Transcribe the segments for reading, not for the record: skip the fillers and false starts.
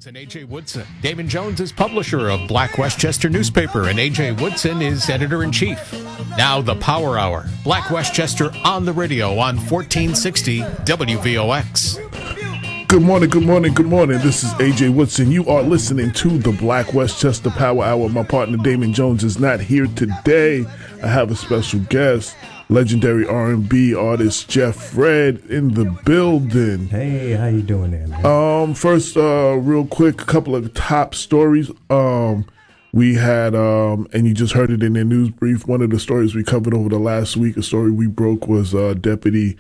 And A.J. Woodson. Damon Jones is publisher of Black Westchester newspaper, and A.J. Woodson is editor-in-chief. Now the Power Hour. Black Westchester on the radio on 1460 WVOX. Good morning, good morning, good morning. This is A.J. Woodson. You are listening to the Black Westchester Power Hour. My partner Damon Jones is not here today. I have a special guest. Legendary R&B artist Jeff Red in the building. Hey, how you doing there, man? First, real quick, a couple of top stories. We had, and you just heard it in the news brief, one of the stories we covered over the last week, a story we broke was Deputy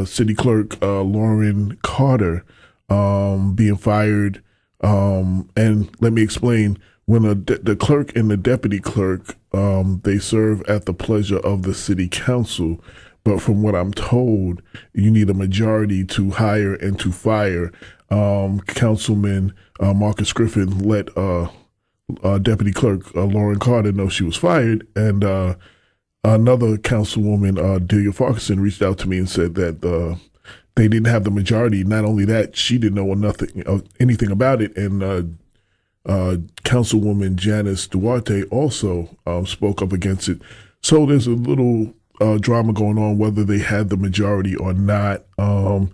City Clerk Lauren Carter being fired. And let me explain. When the clerk and the deputy clerk, they serve at the pleasure of the city council. But from what I'm told, you need a majority to hire and to fire. Councilman Marcus Griffin let deputy clerk Lauren Carter know she was fired. And another councilwoman, Delia Farquharson, reached out to me and said that they didn't have the majority. Not only that, she didn't know anything about it. And Councilwoman Janice Duarte also spoke up against it. So there's a little drama going on whether they had the majority or not. And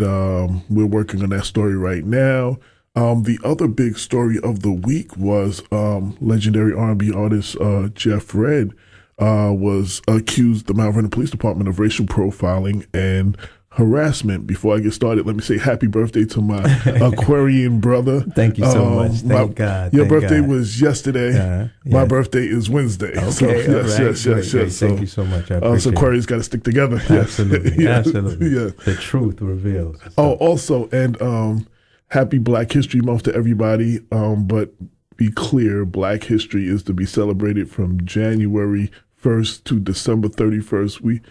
we're working on that story right now. The other big story of the week was legendary R&B artist Jeff Red was accused the Mount Vernon Police Department of racial profiling and harassment. Before I get started, let me say happy birthday to my Aquarian brother. Thank you so much. Thank God. Your birthday was yesterday. My birthday is Wednesday. Okay, so, yes. Great. So, thank you so much. I appreciate Aquarians got to stick together. Absolutely. Absolutely. Yeah. The truth reveals. So. Oh, also, and happy Black History Month to everybody. But be clear, Black History is to be celebrated from January 1st to December 31st.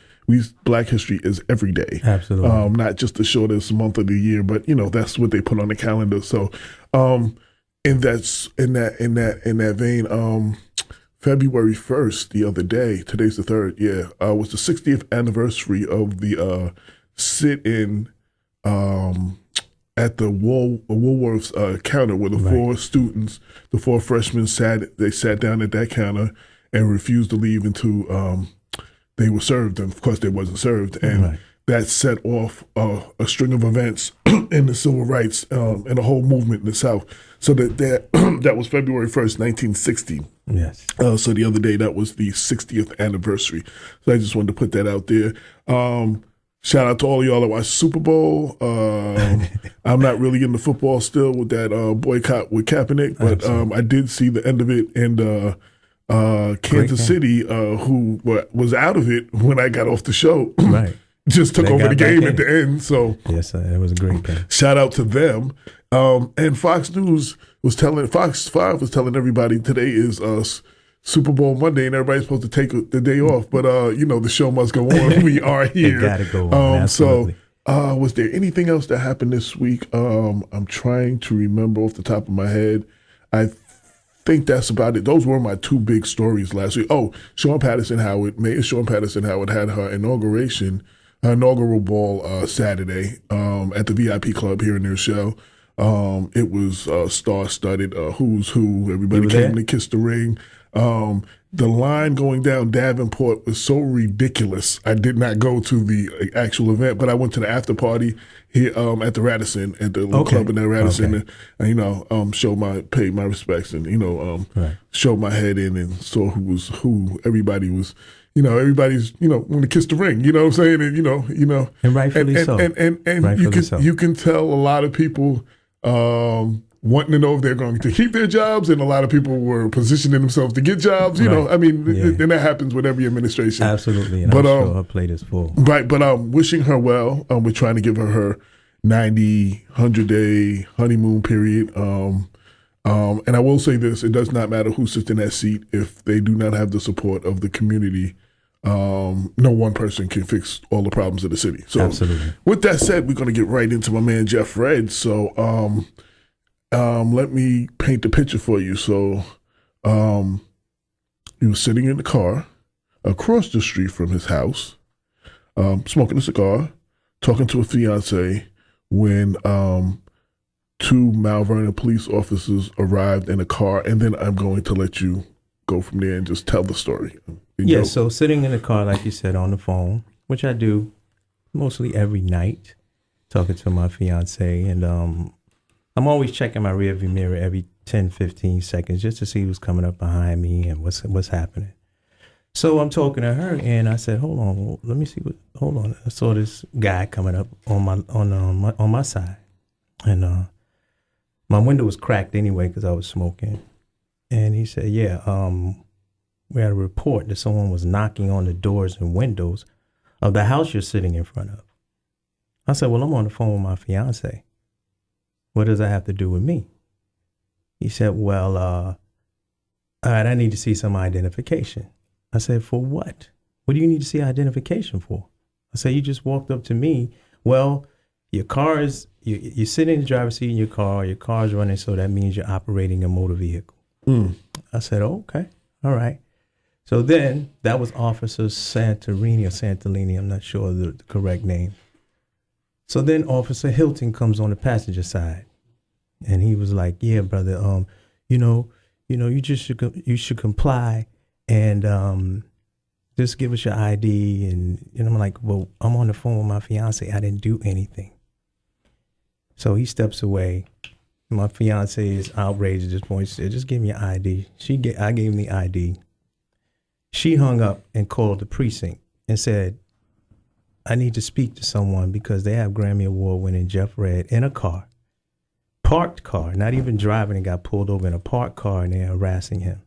Black History is every day. Absolutely. Not just the shortest month of the year, but that's what they put on the calendar. So, in that vein, February 1st, the other day, today's the 3rd, was the 60th anniversary of the sit-in at the Woolworth's counter where the four freshmen sat down at that counter and refused to leave until they were served, and of course they wasn't served, and that set off a string of events in the civil rights and a whole movement in the South. So that was February 1st, 1960. Yes. So the other day, that was the 60th anniversary. So I just wanted to put that out there. Shout out to all of y'all that watch Super Bowl. I'm not really into football still with that boycott with Kaepernick, but I did see the end of it, and Kansas City, who was out of it when I got off the show, just took over the game at the end. So yes, it was a great game. Shout out to them. And Fox 5 was telling everybody today is Super Bowl Monday, and everybody's supposed to take the day off. But the show must go on. We are here. It gotta go on. Absolutely. So, was there anything else that happened this week? I'm trying to remember off the top of my head. I think that's about it. Those were my two big stories last week. Oh, Mayor Sean Patterson Howard had her inaugural ball Saturday at the VIP Club here in their show. It was star-studded, who's who. Everybody came to kiss the ring. The line going down Davenport was so ridiculous. I did not go to the actual event, but I went to the after party here at the Radisson, at the little club in the Radisson, and paid my respects, and showed my head in and saw who was who. Everybody was, everybody's want to kiss the ring. You know what I'm saying? And and rightfully so. And you can tell a lot of people wanting to know if they're going to keep their jobs, and a lot of people were positioning themselves to get jobs. And that happens with every administration. Absolutely, and I'm sure her plate is full. Right, but I'm wishing her well. We're trying to give her 90, 100-day honeymoon period. And I will say this, it does not matter who sits in that seat if they do not have the support of the community. No one person can fix all the problems of the city. So absolutely. With that said, we're going to get right into my man Jeff Red. So let me paint the picture for you. So he was sitting in the car across the street from his house, smoking a cigar, talking to a fiance when two Mount Vernon police officers arrived in a car, and then I'm going to let you go from there and just tell the story. Yeah, so sitting in the car, like you said, on the phone, which I do mostly every night, talking to my fiance, and I'm always checking my rearview mirror every 10, 15 seconds just to see who's coming up behind me and what's happening. So I'm talking to her, and I said, "Hold on, let me see hold on." I saw this guy coming up on my side, and my window was cracked anyway because I was smoking. And he said, "Yeah, we had a report that someone was knocking on the doors and windows of the house you're sitting in front of." I said, "Well, I'm on the phone with my fiance. What does that have to do with me?" He said, "Well, all right, I need to see some identification." I said, "For what? What do you need to see identification for?" I said, "You just walked up to me. Well, your car is, you sit in the driver's seat in your car's running, so that means you're operating a motor vehicle." I said, "Oh, okay, all right." So then that was Officer Santolini, I'm not sure the correct name. So then Officer Hilton comes on the passenger side, and he was like, "Yeah, brother, you should comply and just give us your ID." And I'm like, "Well, I'm on the phone with my fiance. I didn't do anything." So he steps away. My fiance is outraged at this point. She said, "Just give me your ID." I gave him the ID. She hung up and called the precinct and said, "I need to speak to someone because they have Grammy Award winning Jeff Redd in a car, parked car, not even driving, and got pulled over in a parked car, and they're harassing him."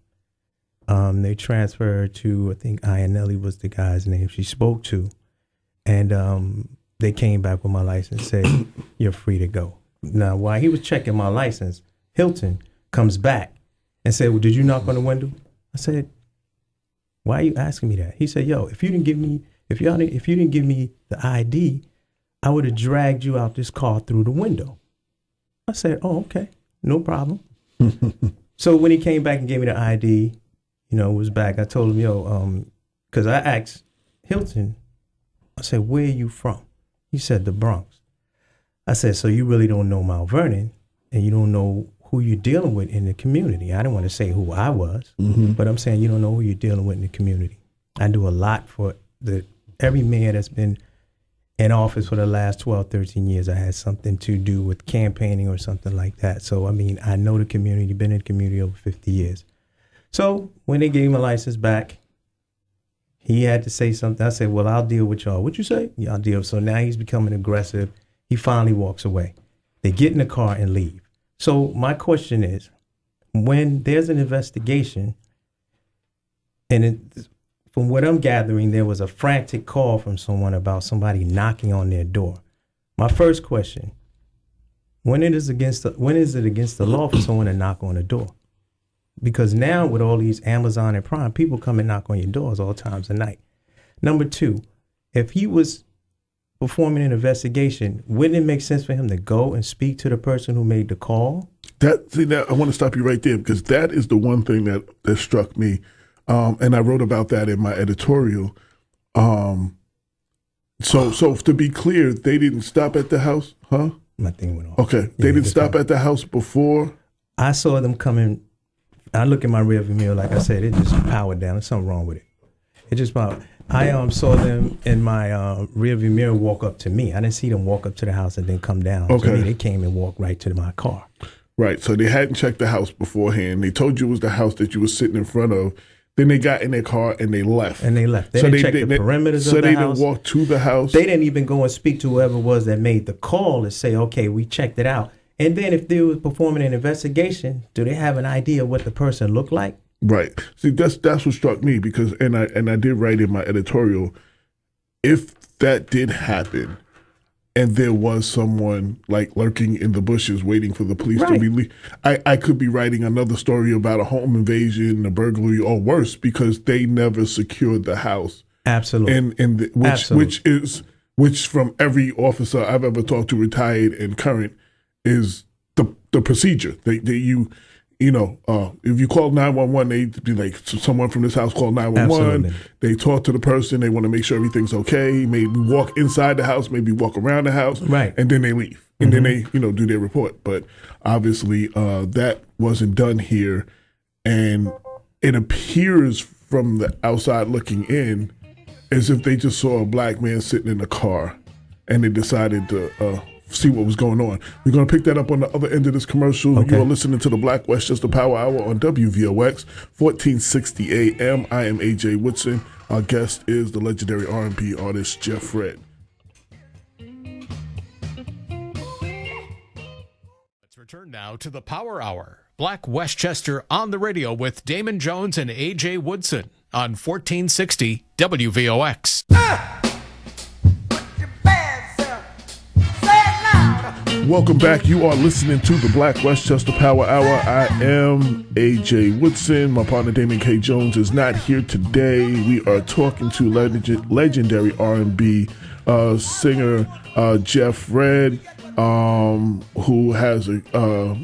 They transferred to, I think Iannelli was the guy's name she spoke to, and they came back with my license, said, "You're free to go." Now, while he was checking my license, Hilton comes back and said, "Well, did you knock on the window?" I said, "Why are you asking me that?" He said, "Yo, if you didn't give me the ID, I would have dragged you out this car through the window." I said, "Oh, okay, no problem." So when he came back and gave me the ID, was back, I told him, "Yo, because I asked Hilton, I said, 'Where are you from?' He said, 'The Bronx.' I said, 'So you really don't know Mount Vernon, and you don't know who you're dealing with in the community.' I didn't want to say who I was, but I'm saying you don't know who you're dealing with in the community. I do a lot for every mayor that's been in office for the last 12, 13 years. I had something to do with campaigning or something like that. So, I mean, I know the community, been in the community over 50 years. So when they gave my license back, he had to say something. I said, "Well, I'll deal with y'all." "What you say?" "Yeah, I'll deal." So now he's becoming aggressive. He finally walks away. They get in the car and leave. So my question is, when there's an investigation, and from what I'm gathering, there was a frantic call from someone about somebody knocking on their door. My first question, when is it against the law for someone to knock on a door? Because now with all these Amazon and Prime, people come and knock on your doors all times of night. Number two, if he was performing an investigation, wouldn't it make sense for him to go and speak to the person who made the call? That I want to stop you right there, because that is the one thing that struck me. And I wrote about that in my editorial. So to be clear, they didn't stop at the house, huh? My thing went off. Okay. They didn't stop at the house before? I saw them coming. I look in my rearview mirror, like I said, it just powered down. There's something wrong with it. It just powered. I saw them in my rearview mirror walk up to me. I didn't see them walk up to the house and then come down. Okay. To me, they came and walked right to my car. Right. So they hadn't checked the house beforehand. They told you it was the house that you were sitting in front of. Then they got in their car and they left. They didn't check the perimeters of the house. So they didn't walk to the house? They didn't even go and speak to whoever it was that made the call and say, "Okay, we checked it out." And then if they were performing an investigation, do they have an idea what the person looked like? Right. See, that's what struck me, because and I did write in my editorial, if that did happen and there was someone like lurking in the bushes waiting for the police to be, I could be writing another story about a home invasion, a burglary, or worse, because they never secured the house. Absolutely. Which from every officer I've ever talked to, retired and current, is the procedure. if you call 911, they'd be like, someone from this house called 911. Absolutely. They talk to the person. They want to make sure everything's okay. Maybe walk inside the house, maybe walk around the house. Right. And then they leave. And then they, do their report. But obviously that wasn't done here. And it appears from the outside looking in as if they just saw a black man sitting in a car and they decided to see what was going on. We're going to pick that up on the other end of this commercial. Okay. You are listening to the Black Westchester Power Hour on WVOX, 1460 AM. I am AJ Woodson. Our guest is the legendary R&B artist Jeff Redd. Let's return now to the Power Hour. Black Westchester on the radio with Damon Jones and AJ Woodson on 1460 WVOX. Welcome back. You are listening to the Black Westchester Power Hour. I am AJ Woodson. My partner Damon K. Jones is not here today. We are talking to legendary R&B singer Jeff Redd, who has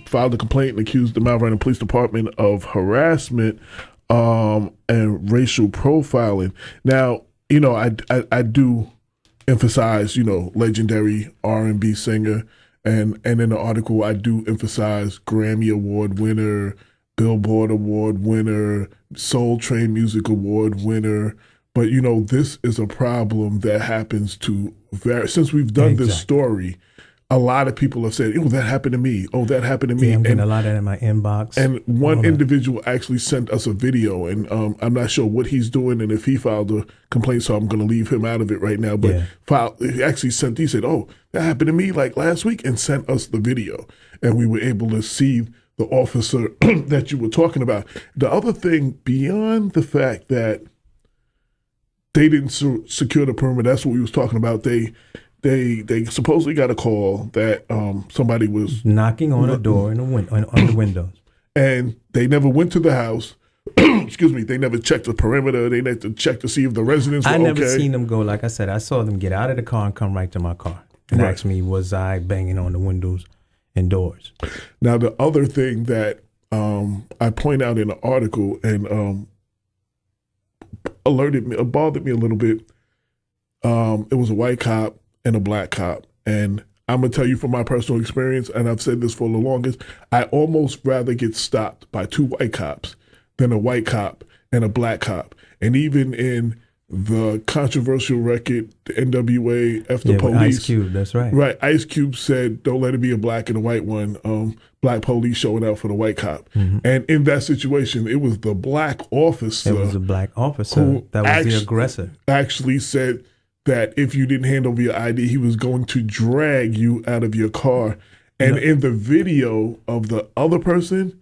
filed a complaint and accused the Mount Vernon Police Department of harassment and racial profiling. Now, I do emphasize, legendary R&B singer. And in the article, I do emphasize Grammy Award winner, Billboard Award winner, Soul Train Music Award winner. But, this is a problem that happens to since we've done this story, a lot of people have said, "Oh, that happened to me. Oh, that happened to me." I'm getting a lot of that in my inbox. And one individual actually sent us a video, and I'm not sure what he's doing and if he filed a complaint, so I'm going to leave him out of it right now. But he actually he said, "Oh, that happened to me like last week," and sent us the video. And we were able to see the officer that you were talking about. The other thing, beyond the fact that they didn't secure the perimeter, that's what we was talking about. They supposedly got a call that somebody was knocking on a door on the windows, and they never went to the house. Excuse me. They never checked the perimeter. They never checked to see if the residents were okay. I never seen them go. Like I said, I saw them get out of the car and come right to my car and ask me, was I banging on the windows and doors? Now, the other thing that I point out in the article and bothered me a little bit, it was a white cop and a black cop. And I'm going to tell you from my personal experience, and I've said this for the longest, I almost rather get stopped by two white cops than a white cop and a black cop. And even in the controversial record, the NWA, F the Police. Ice Cube, that's right. Right. Ice Cube said, don't let it be a black and a white one. Black police showing out for the white cop. Mm-hmm. And in that situation, it was the black officer. It was the black officer that was the aggressor. Actually said that if you didn't hand over your ID, he was going to drag you out of your car. And in the video of the other person,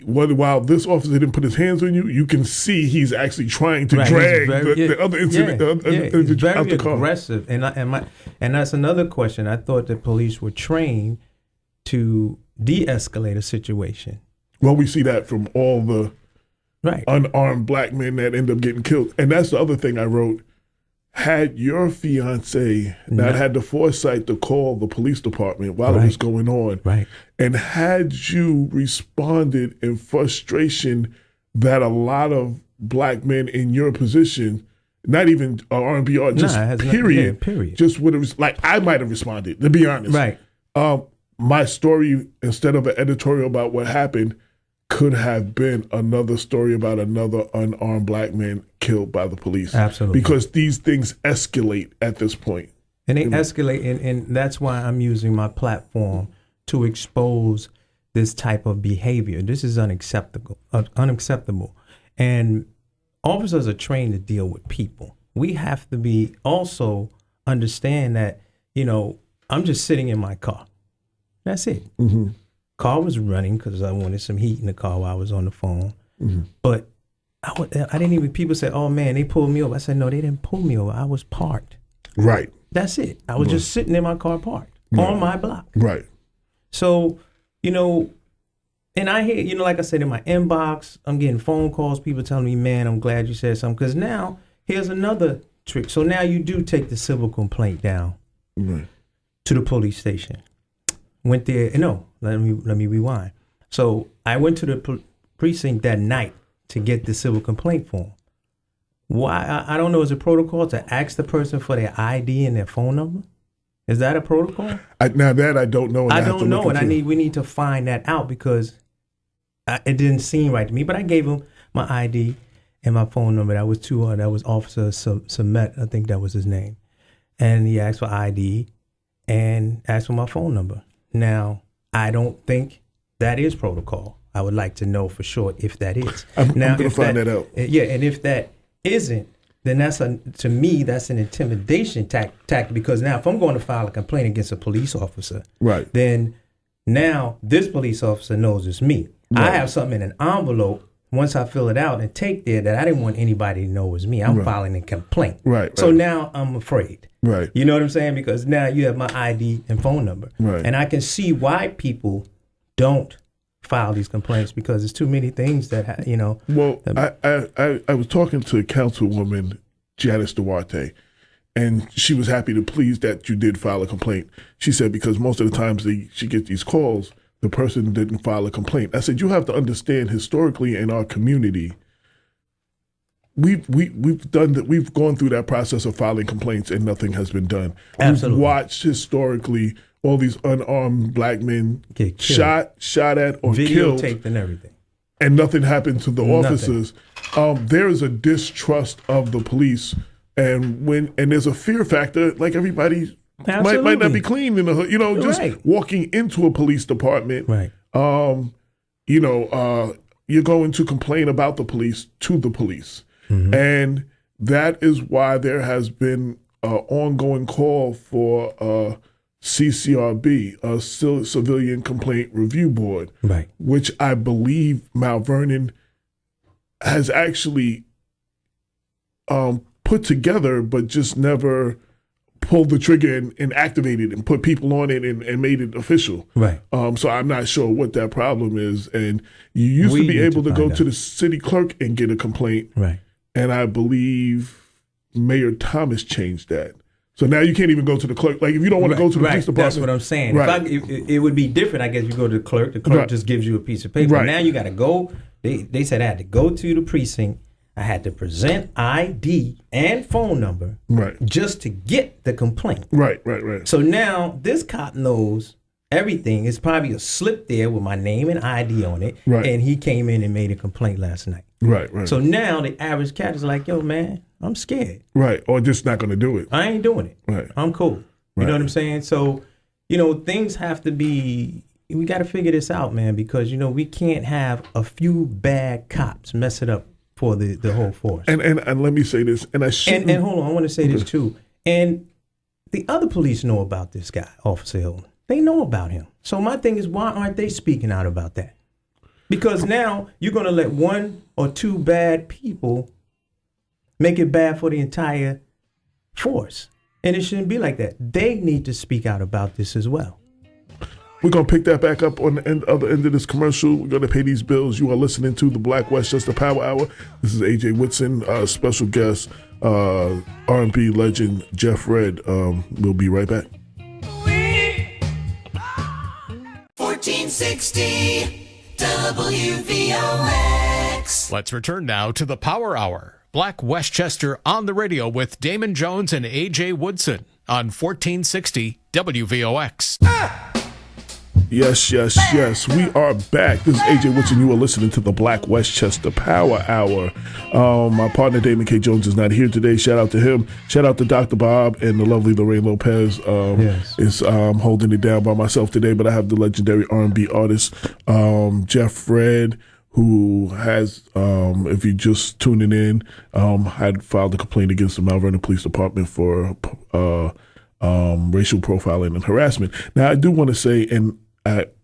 while this officer didn't put his hands on you, you can see he's actually trying to drag the other incident he's very out the car. Aggressive. And that's another question. I thought the police were trained to de-escalate a situation. Well, we see that from all the unarmed black men that end up getting killed. And that's the other thing I wrote. Had your fiance not had the foresight to call the police department while it was going on, and had you responded in frustration that a lot of black men in your position, not even R&B artists, period, just would have, like I might have responded, to be honest. Right. My story, instead of an editorial about what happened, could have been another story about another unarmed black man killed by the police. Absolutely. Because these things escalate at this point. And they escalate, and that's why I'm using my platform to expose this type of behavior. This is unacceptable. And officers are trained to deal with people. We have to be also understand that, I'm just sitting in my car. That's it. Mm-hmm. Car was running because I wanted some heat in the car while I was on the phone. Mm-hmm. But I didn't even, people say, oh man, they pulled me over. I said, no, they didn't pull me over. I was parked. Right. That's it. I was just sitting in my car parked on my block. Right. So, and I hear, like I said, in my inbox, I'm getting phone calls, people telling me, man, I'm glad you said something. Because now, here's another trick. So now you do take the civil complaint down to the police station. Went there, let me rewind. So I went to the precinct that night to get the civil complaint form. Why? I don't know. Is it protocol to ask the person for their ID and their phone number? Is that a protocol? Now that I don't know. I don't know, and we need to find that out because it didn't seem right to me. But I gave him my ID and my phone number. That was Officer Samet, I think that was his name. And he asked for ID and asked for my phone number. Now, I don't think that is protocol. I would like to know for sure if that is. I'm going to find that out. Yeah, and if that isn't, then to me, that's an intimidation tactic because now if I'm going to file a complaint against a police officer, right, then now this police officer knows it's me. Right. I have something in an envelope. Once I fill it out and take there that I didn't want anybody to know it was me. I'm filing a complaint. Right. So now I'm afraid. Right. You know what I'm saying? Because now you have my ID and phone number. Right. And I can see why people don't file these complaints because there's too many things that, Well, I was talking to Councilwoman Janice Duarte, and she was happy to please that you did file a complaint. She said because most of the times she gets these calls, the person didn't file a complaint. I said, you have to understand historically in our community, we've done that. We've gone through that process of filing complaints and nothing has been done. Absolutely. We've watched historically all these unarmed black men get shot at or killed. Videotaped and everything. And nothing happened to the officers. There is a distrust of the police and there's a fear factor, like everybody might not be clean in the hood, just walking into a police department. Right. You're going to complain about the police to the police. Mm-hmm. And that is why there has been an ongoing call for CCRB, a Civilian Complaint Review Board, right, which I believe Mount Vernon has actually put together, but just never pulled the trigger and activated and put people on it and made it official. Right. So I'm not sure what that problem is. And you used to be able to go to the city clerk and get a complaint. Right. And I believe Mayor Thomas changed that. So now you can't even go to the clerk. Like if you don't want to go to the police department. That's what I'm saying. Right. It would be different, I guess. You go to the clerk just gives you a piece of paper. Right. Now you got to go. They said I had to go to the precinct. I had to present ID and phone number just to get the complaint. Right. So now this cop knows everything. It's probably a slip there with my name and ID on it. Right. And he came in and made a complaint last night. Right. So now the average cat is like, yo, man, I'm scared. Right. Or just not going to do it. I ain't doing it. Right. I'm cool. You know what I'm saying? So, things have to be, we got to figure this out, man, because, we can't have a few bad cops mess it up for the whole force. And let me say this, and hold on, I want to say this too. And the other police know about this guy, Officer Hilton. They know about him. So my thing is, why aren't they speaking out about that? Because now you're going to let one or two bad people make it bad for the entire force. And it shouldn't be like that. They need to speak out about this as well. We're going to pick that back up on the other end of this commercial. We're going to pay these bills. You are listening to the Black Westchester Power Hour. This is AJ Woodson, special guest, R&B legend Jeff Redd. We'll be right back. 1460 WVOX. Let's return now to the Power Hour. Black Westchester on the radio with Damon Jones and AJ Woodson on 1460 WVOX. Yes. We are back. This is AJ Woodson. You are listening to the Black Westchester Power Hour. My partner, Damon K. Jones, is not here today. Shout out to him. Shout out to Dr. Bob and the lovely Lorraine Lopez. Is holding it down by myself today, but I have the legendary R&B artist, Jeff Redd, who has, if you're just tuning in, had filed a complaint against the Mount Vernon Police Department for racial profiling and harassment. Now, I do want to say, and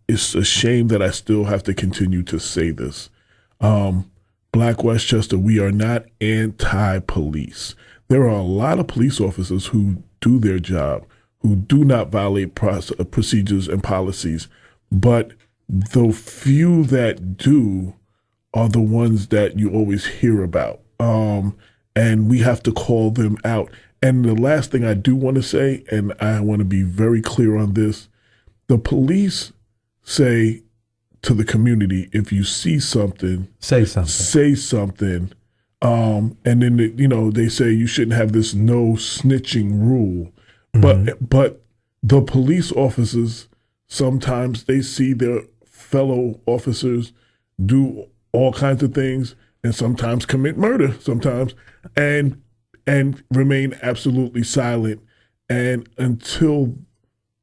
it's a shame that I still have to continue to say this. Black Westchester, we are not anti-police. There are a lot of police officers who do their job, who do not violate procedures and policies, but the few that do are the ones that you always hear about. And we have to call them out. And the last thing I do want to say, and I want to be very clear on this, the police say to the community, if you see something, Say something. say something. And then they say you shouldn't have this no snitching rule, but the police officers sometimes they see their fellow officers do all kinds of things, and sometimes commit murder, sometimes, and remain absolutely silent. And until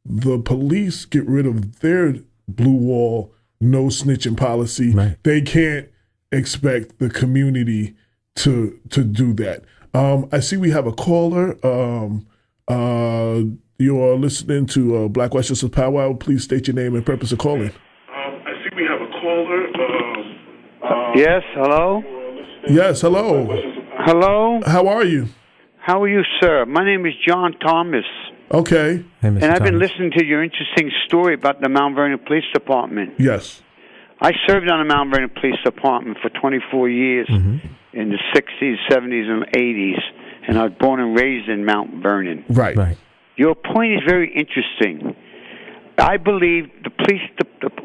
the police get rid of their blue wall, no snitching policy, right, they can't expect the community to do that. I see we have a caller. You are listening to Black Westchester Power Hour. Please state your name and purpose of calling. I see we have a caller. Yes, hello? Yes, hello. Hello? How are you? How are you, sir? My name is John Thomas. Okay. Hey, Mr. And I've been Thomas. listening to your interesting story about the Mount Vernon Police Department. Yes. I served on the Mount Vernon Police Department for 24 years in the 60s, 70s, and 80s, and I was born and raised in Mount Vernon. Right. Right. Your point is very interesting. I believe the police,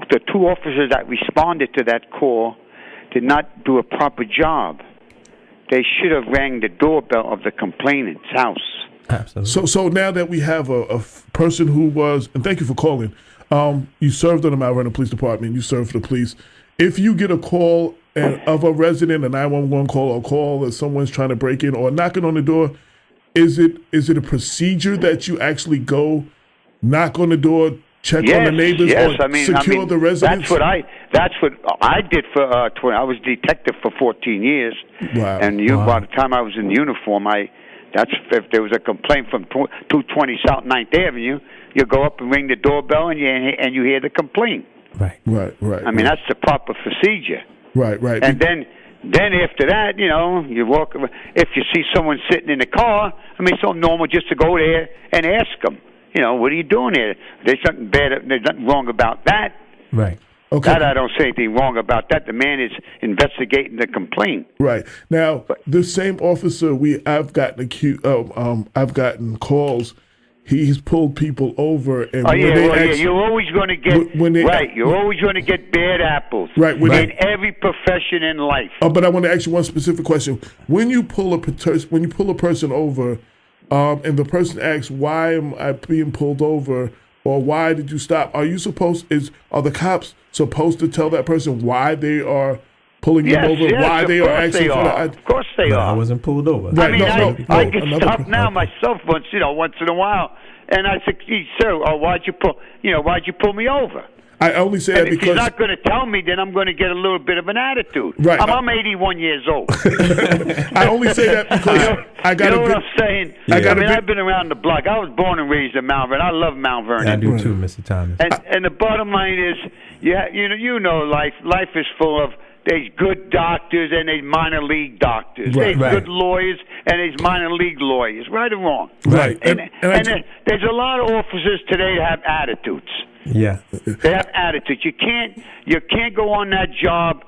the two officers that responded to that call did not do a proper job. They should have rang the doorbell of the complainant's house. Absolutely. So now that we have a person who was, and thank you for calling, you served on the Mount Vernon Police Department, you served for the police. If you get a call of a resident, a 911 call, or call that someone's trying to break in or knocking on the door, is it a procedure that you actually go knock on the door, check on the neighbors, or secure the residents? That's what I did for. I was detective for 14 years. Wow. And by the time I was in uniform, if there was a complaint from 220 South 9th Avenue, you go up and ring the doorbell and you hear the complaint. Right. I mean, that's the proper procedure. Right. And then after that, you walk. If you see someone sitting in the car, I mean, it's so normal just to go there and ask them. What are you doing here? There's nothing bad. There's nothing wrong about that. Right. Okay. That I don't say anything wrong about that. The man is investigating the complaint. Right. Now, the same officer I've gotten calls. He's pulled people over, and you're always going to get You're always going to get bad apples. Right. In every profession in life. But I want to ask you one specific question. When you pull a person over, and the person asks, "Why am I being pulled over?" or "Why did you stop?" Are the cops supposed to tell that person why they are pulling them over? Why they are actually? Of course they are. I wasn't pulled over. Right, I get stopped now myself once in a while, and I say, "Sir, why'd you pull me over?" I only say that if because he's not going to tell me, then I'm going to get a little bit of an attitude. Right. I'm 81 years old. I only say that because I got. You know what I'm saying? Yeah. I've been around the block. I was born and raised in Mount Vernon. I love Mount Vernon. I do too, Mr. Thomas. And the bottom line is, life. Life is full of. There's good doctors and there's minor league doctors. Right. There's good lawyers and there's minor league lawyers. Right or wrong? Right. And there's a lot of officers today that have attitudes. Yeah. They have attitudes. You can't go on that job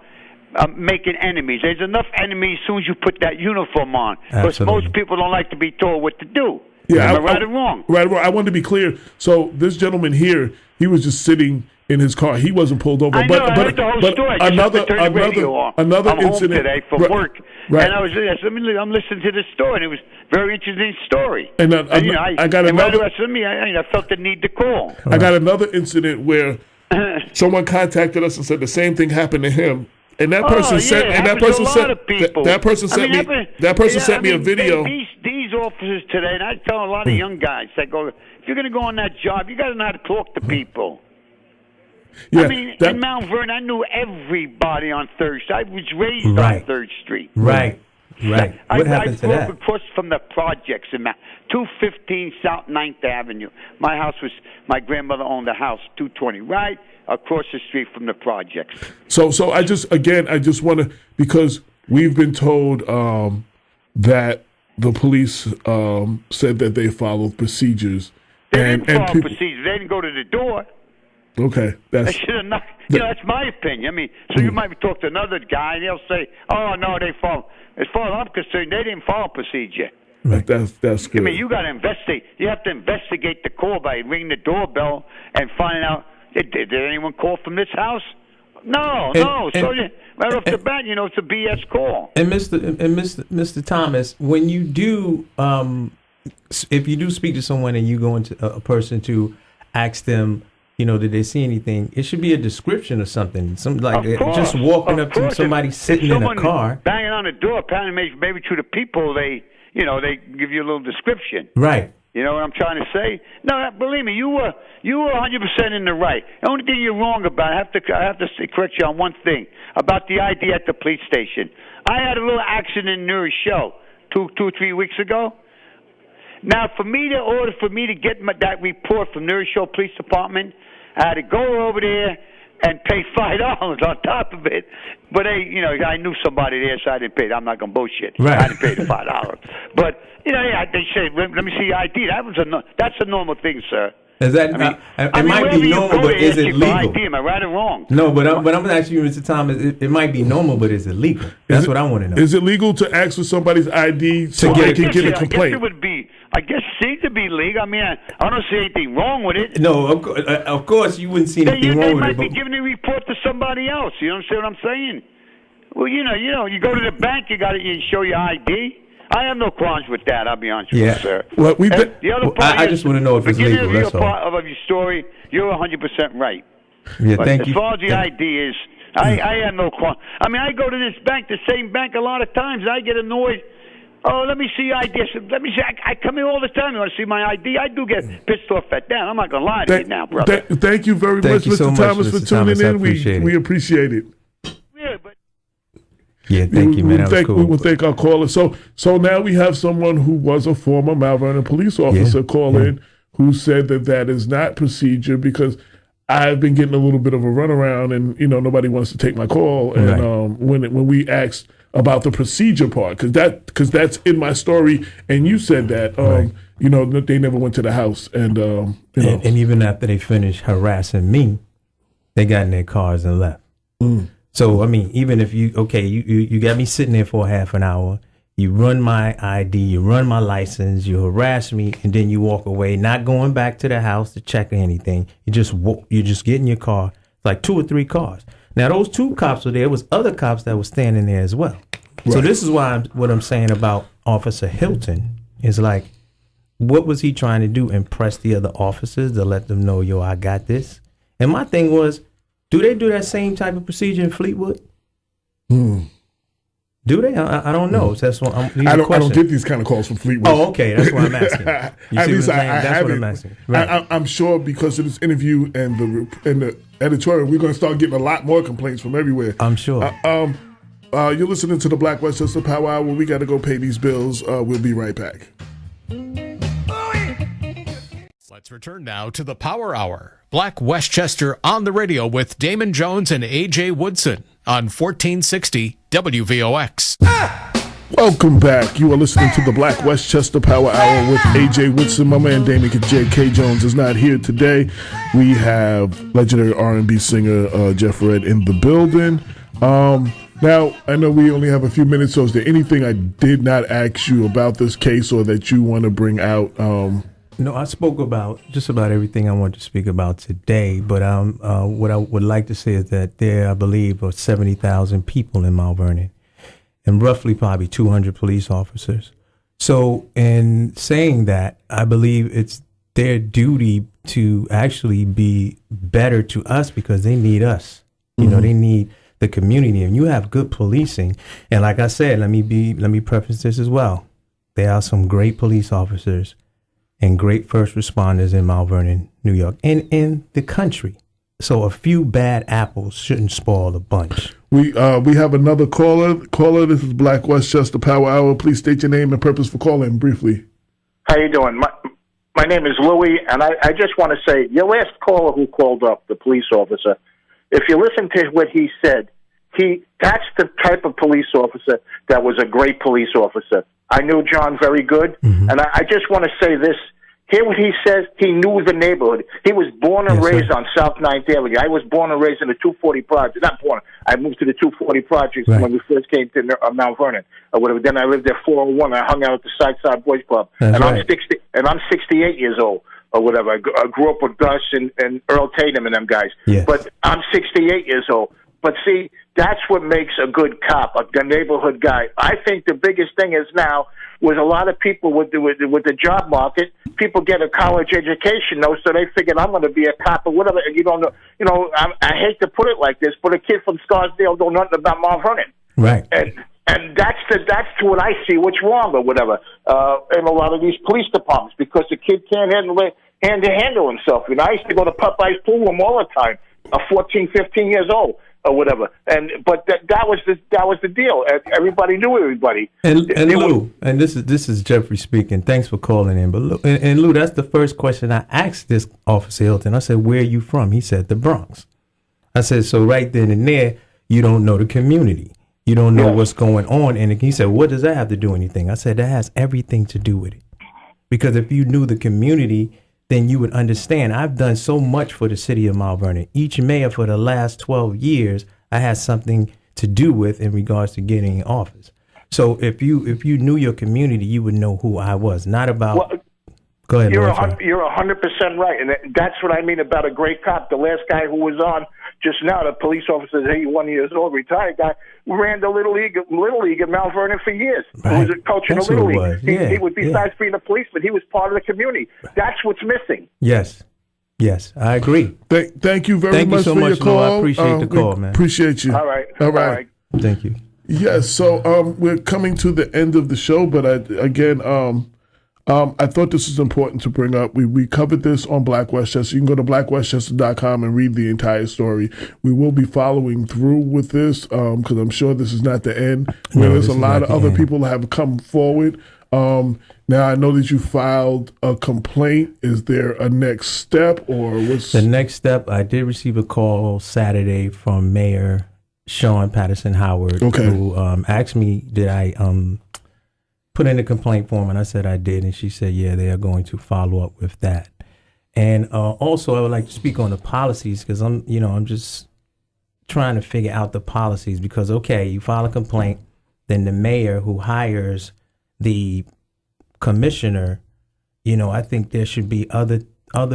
making enemies. There's enough enemies as soon as you put that uniform on. Because most people don't like to be told what to do. Yeah. Am I right or wrong? Right. I want to be clear. So this gentleman here, he was just sitting in his car. He wasn't pulled over. I heard the whole story. I just have to turn the radio off. Another I'm incident home today from work, right. and I'm listening to this story, and it was a very interesting story. And I got another. I felt the need to call. I got another incident where someone contacted us and said the same thing happened to him. And that person sent me a video. These officers today, and I tell a lot of young guys, I go, if you're going to go on that job, you got to know how to talk to people. Yeah, in Mount Vernon, I knew everybody on 3rd Street. I was raised on 3rd Street. Right. What happened to that? I grew across from the projects in 215 South 9th Avenue. My grandmother owned a house, 220, right across the street from the projects. So I just want to, because we've been told that the police said that they followed procedures. They didn't follow procedures. They didn't go to the door. Okay, they should have not. That's my opinion. I mean, so you might talk to another guy, and he'll say, "Oh no, they follow." As far as I'm concerned, they didn't follow procedure. Right. That's good. I mean, you got to investigate. You have to investigate the call by ringing the doorbell and finding out did anyone call from this house? No. So right off the bat, it's a BS call. And Mr. Thomas, when you do, if you do speak to someone and you go into a person to ask them, did they see anything? It should be a description or something. Just walking up to somebody sitting in a car, banging on the door, apparently maybe to the people, they give you a little description. Right. You know what I'm trying to say? No, believe me, you were 100% in the right. The only thing you're wrong about, I have to correct you on one thing about the ID at the police station. I had a little accident in New Rochelle 3 weeks ago. Now, for me to get that report from New Rochelle Police Department, I had to go over there and pay $5 on top of it. But I knew somebody there, so I didn't pay it. I'm not gonna bullshit. Right. I didn't pay the $5. But they say, let me see your ID. That's a normal thing, sir. Is that? It might be normal, but is it legal? ID, am I right or wrong? No, but I'm going to ask you, Mr. Thomas. It might be normal, but is it legal? That's what I want to know. Is it legal to ask for somebody's ID so they can get a complaint? I guess it would be. I guess it seems to be legal. I mean, I don't see anything wrong with it. No, of course you wouldn't see anything wrong with it. They might be giving a report to somebody else. You understand what I'm saying? Well, you go to the bank, you show your ID. I have no qualms with that. I'll be honest with you, sir. Well, I just want to know if it's legal. That's all. Part of your story, you're 100% right. Yeah, but thank you. As far as the ID is, I have no qualms. I mean, I go to this bank, the same bank, a lot of times. I get annoyed. Oh, let me see your ID. Let me see. I come here all the time. You want to see my ID? I do get pissed off at that. I'm not going to lie to you now, brother. Thank you very much, Mr. Thomas, for tuning in. We appreciate it. Yeah, but. Yeah, thank you, man. That was cool. We will thank our caller. So now we have someone who was a former Mount Vernon police officer call in who said that is not procedure because I've been getting a little bit of a runaround and, nobody wants to take my call. And when we asked about the procedure part, because that's in my story, and you said that, they never went to the house. And, and even after they finished harassing me, they got in their cars and left. Mm. So, I mean, even if you got me sitting there for half an hour, you run my ID, you run my license, you harass me, and then you walk away, not going back to the house to check or anything. You just get in your car, like 2 or 3 cars. Now, those 2 cops were there. There was other cops that were standing there as well. Right. So this is why what I'm saying about Officer Hilton is like, what was he trying to do? Impress the other officers to let them know, yo, I got this? And my thing was, do they do that same type of procedure in Fleetwood? Do they? I don't know. So that's what I don't get these kind of calls from Fleetwood. Oh, okay. That's what I'm asking. At least that's what I'm asking. Right. I'm sure because of this interview and the editorial, we're going to start getting a lot more complaints from everywhere. I'm sure. You're listening to the Black Westchester Power Hour. We got to go pay these bills. We'll be right back. Let's return now to the Power Hour. Black Westchester on the radio with Damon Jones and A.J. Woodson on 1460 WVOX. Welcome back. You are listening to the Black Westchester Power Hour with A.J. Woodson. My man Damon J.K. Jones is not here today. We have legendary R&B singer Jeff Red in the building. Now, I know we only have a few minutes, so is there anything I did not ask you about this case or that you want to bring out? No, I spoke about just about everything I want to speak about today, but what I would like to say is that there, I believe, are 70,000 people in Mount Vernon and roughly probably 200 police officers. So in saying that, I believe it's their duty to actually be better to us because they need us. You know, they need the community, and you have good policing. And like I said, let me preface this as well. There are some great police officers and great first responders in Mount Vernon, New York, and in the country. So a few bad apples shouldn't spoil the bunch. We have another caller. This is Black Westchester Power Hour. Please state your name and purpose for calling briefly. How you doing? My name is Louis, and I just want to say, your last caller who called up, the police officer, if you listen to what he said, that's the type of police officer that was a great police officer. I knew John very good, and I just want to say this. Hear what he says. He knew the neighborhood. He was born and raised on South 9th Avenue. I was born and raised in the 240 project. Not born. I moved to the 240 projects when we first came to Mount Vernon. Then I lived there 401. I hung out at the Sideside Boys Club. I'm 68 years old or whatever. I grew up with Gus and Earl Tatum and them guys. Yeah. But I'm 68 years old. But see, that's what makes a good cop, a neighborhood guy. I think the biggest thing is now with a lot of people with the job market, people get a college education, though, so they figured I'm going to be a cop or whatever. And you don't know, I hate to put it like this, but a kid from Scarsdale don't know nothing about Mount Vernon, right? And that's what I see. What's wrong or whatever in a lot of these police departments because the kid can't handle himself. I used to go to Popeye's pool room all the time. 14, 15 years old or whatever, but that was the deal. Everybody knew everybody. And Lou, and this is Jeffrey speaking. Thanks for calling in. But Lou, that's the first question I asked this Officer Hilton. I said, "Where are you from?" He said, "The Bronx." I said, "So right then and there, you don't know the community. You don't know what's going on." And he said, "What does that have to do with anything?" I said, "That has everything to do with it, because if you knew the community, then you would understand. I've done so much for the city of Mount Vernon. Each mayor for the last 12 years, I had something to do with in regards to getting in office. So if you knew your community, you would know who I was. Not about." Well, go ahead. You're 100% right, and that's what I mean about a great cop. The last guy who was on just now, the police officer, 81 years old, retired guy, ran the little league in Mount Vernon for years. Right. He was a coach in the little league. He was, besides being a policeman, he was part of the community. That's what's missing. Yes, I agree. Thank you very much so for your call. I appreciate the call, man. Appreciate you. All right. Thank you. Yes. So we're coming to the end of the show, but I thought this was important to bring up. We covered this on Black Westchester. You can go to blackwestchester.com and read the entire story. We will be following through with this because I'm sure this is not the end. There's a lot of other people that have come forward. Now, I know that you filed a complaint. Is there a next step or what's... The next step, I did receive a call Saturday from Mayor Sean Patterson Howard, who asked me, did I... put in a complaint form, and I said I did, and she said, yeah, they are going to follow up with that. And also, I would like to speak on the policies because I'm just trying to figure out the policies because, okay, you file a complaint, then the mayor who hires the commissioner, I think there should be other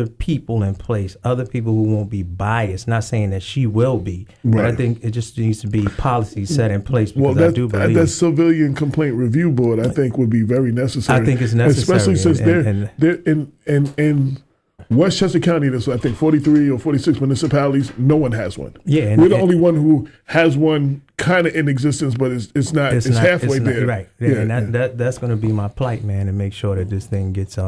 people in place, other people who won't be biased. Not saying that she will be, but I think it just needs to be policies set in place because I do believe that Civilian Complaint Review Board, I think, would be very necessary. I think it's necessary, especially since they're in Westchester County. There's I think 43 or 46 municipalities. No one has one. Yeah, we're the only one who has one kind of in existence, but it's not. It's halfway there. Right. Yeah, and that's going to be my plight, man, and make sure that this thing gets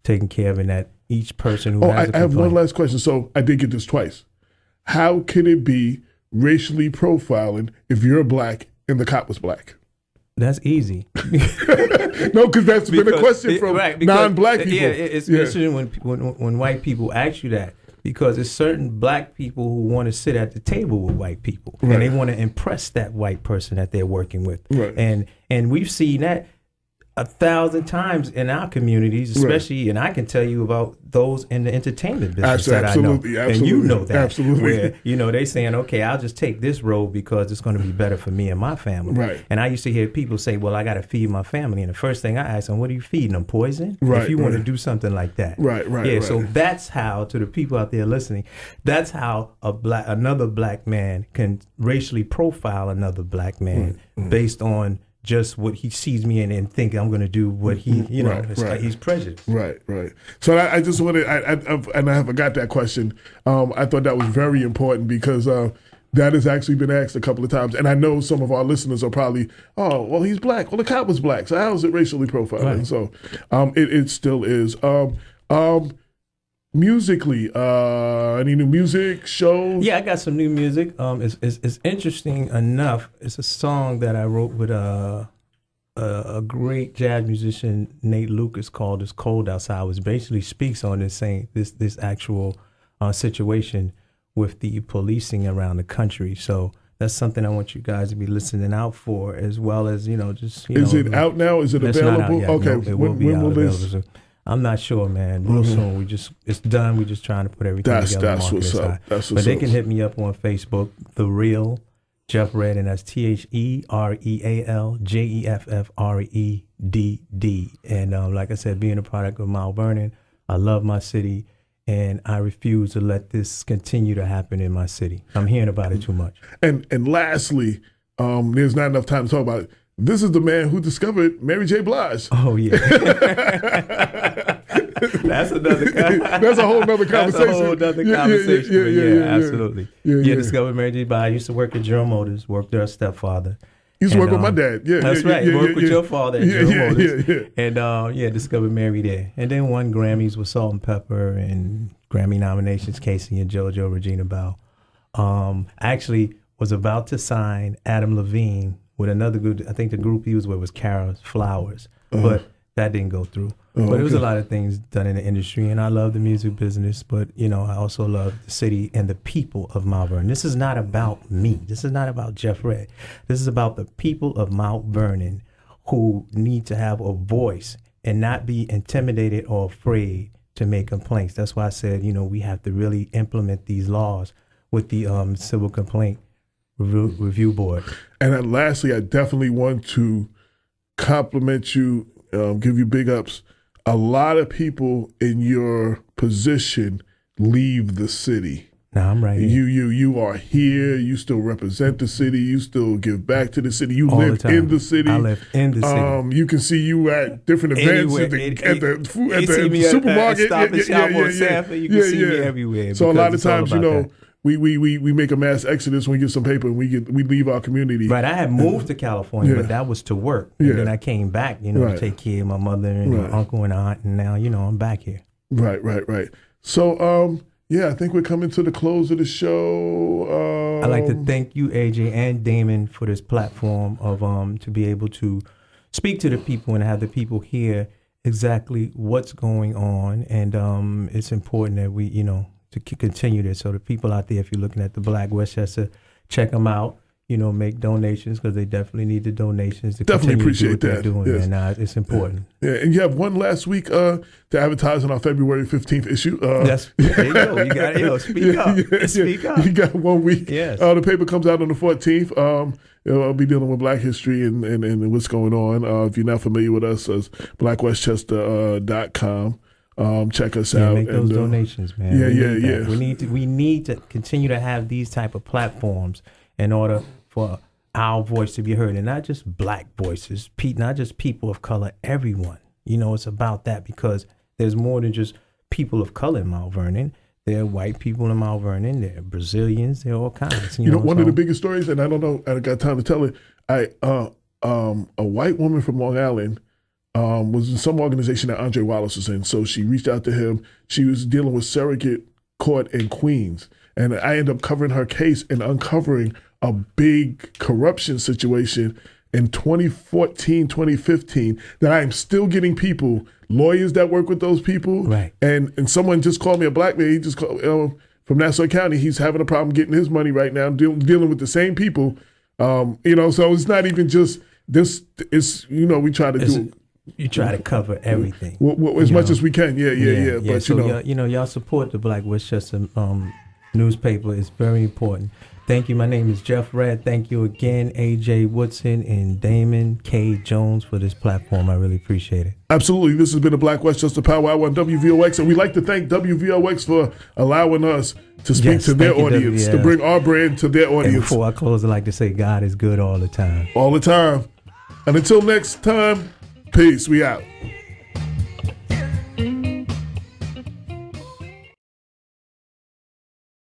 taken care of and that each person who has a complaint. I have one last question. So I did get this twice. How can it be racially profiling if you're black and the cop was black? That's easy. No, because that's been a question from non-black people. Yeah, especially when white people ask you that, because there's certain black people who want to sit at the table with white people, and they want to impress that white person that they're working with. Right. And we've seen that 1,000 times in our communities, especially, and I can tell you about those in the entertainment business that I know. And you know that. Absolutely. Where, they saying, okay, I'll just take this road because it's going to be better for me and my family. Right. And I used to hear people say, well, I got to feed my family. And the first thing I ask them, what are you feeding them? Poison? Right. If you want to do something like that. Right. Yeah, so that's how, to the people out there listening, that's how another black man can racially profile another black man based on just what he sees me in and think I'm going to do what he, like he's prejudiced. Right. So I just wanted, and I forgot that question. I thought that was very important because that has actually been asked a couple of times. And I know some of our listeners are probably, oh, well, he's black. Well, the cop was black. So how is it racially profiling? Right. So it still is. Musically, any new music shows? Yeah, I got some new music. It's interesting enough. It's a song that I wrote with a great jazz musician, Nate Lucas, called "It's Cold Outside," which basically speaks on this actual situation with the policing around the country. So that's something I want you guys to be listening out for, as well as Is it out now? Is it available? Not out yet. Okay, no, it will be out available. I'm not sure, man. Real soon. It's done. We're just trying to put everything together. That's what's up. But they can hit me up on Facebook, The Real Jeff Red, and that's TherealJeffReddD. And like I said, being a product of Mount Vernon, I love my city, And I refuse to let this continue to happen in my city. I'm hearing about it too much. And lastly, there's not enough time to talk about it. This is the man who discovered Mary J. Blige. Oh, yeah. That's another That's a whole nother conversation. That's a whole other conversation. Yeah, absolutely. Yeah, discovered Mary J. Blige. I used to work at General Motors, worked with her stepfather. You used to work with my dad. Yeah, that's right. Worked with your father at General Motors. Yeah. And discovered Mary there. And then won Grammys with Salt and Pepper and Grammy nominations, Casey and JoJo, Regina Bell. Actually was about to sign Adam Levine with another group. I think the group he was with was Kara's Flowers, but that didn't go through. But it was a lot of things done in the industry, and I love the music business, but, I also love the city and the people of Mount Vernon. This is not about me. This is not about Jeff Redd. This is about the people of Mount Vernon who need to have a voice and not be intimidated or afraid to make complaints. That's why I said, we have to really implement these laws with the Civil Complaint Review Board. And then lastly, I definitely want to compliment you, give you big ups. A lot of people in your position leave the city. No, I'm right here. You are here. You still represent the city. You still give back to the city. You live in the city. I live in the city. You can see you at different events at the supermarket. Stop and shop on Sanford. You can see me everywhere. So a lot of times, we make a mass exodus when we get some paper and we leave our community. Right. I had moved to California, but that was to work. And then I came back, to take care of my mother and my uncle and aunt, and now, I'm back here. Right. So, I think we're coming to the close of the show. I'd like to thank you, AJ and Damon, for this platform of to be able to speak to the people and have the people hear exactly what's going on. And it's important that we, to continue this. So the people out there, if you're looking at the Black Westchester, check them out. Make donations because they definitely need the donations to definitely continue appreciate to do what that. they're doing. Yes. And it's important. Yeah, and you have one last week to advertise on our February 15th issue. There you go. You got it. Speak up. Speak up. You got 1 week. Yes. The paper comes out on the 14th. I'll be dealing with Black history and what's going on. If you're not familiar with us, it's blackwestchester.com. Check us out. Make those donations, man. Yeah. We need to continue to have these type of platforms in order for our voice to be heard, and not just Black voices, not just people of color, everyone. It's about that because there's more than just people of color in Mount Vernon. There are white people in Mount Vernon. There are Brazilians. There are all kinds. One of the biggest stories, and I don't know, I got time to tell it. A white woman from Long Island was in some organization that Andre Wallace was in. So she reached out to him. She was dealing with surrogate court in Queens. And I ended up covering her case and uncovering a big corruption situation in 2014, 2015 that I am still getting people, lawyers that work with those people. Right. And someone just called me, a Black man, he just called from Nassau County. He's having a problem getting his money right now, dealing with the same people. So it's not even just this. It's, we try to do. You try to cover everything. As much as we can. Yeah. But, so, y'all support the Black Westchester newspaper. It's very important. Thank you. My name is Jeff Redd. Thank you again, AJ Woodson and Damon K. Jones, for this platform. I really appreciate it. Absolutely. This has been the Black Westchester Power Hour on WVOX, and we'd like to thank WVOX for allowing us to speak to their audience, to bring our brand to their audience. And before I close, I'd like to say God is good all the time. All the time. And until next time, peace. We out.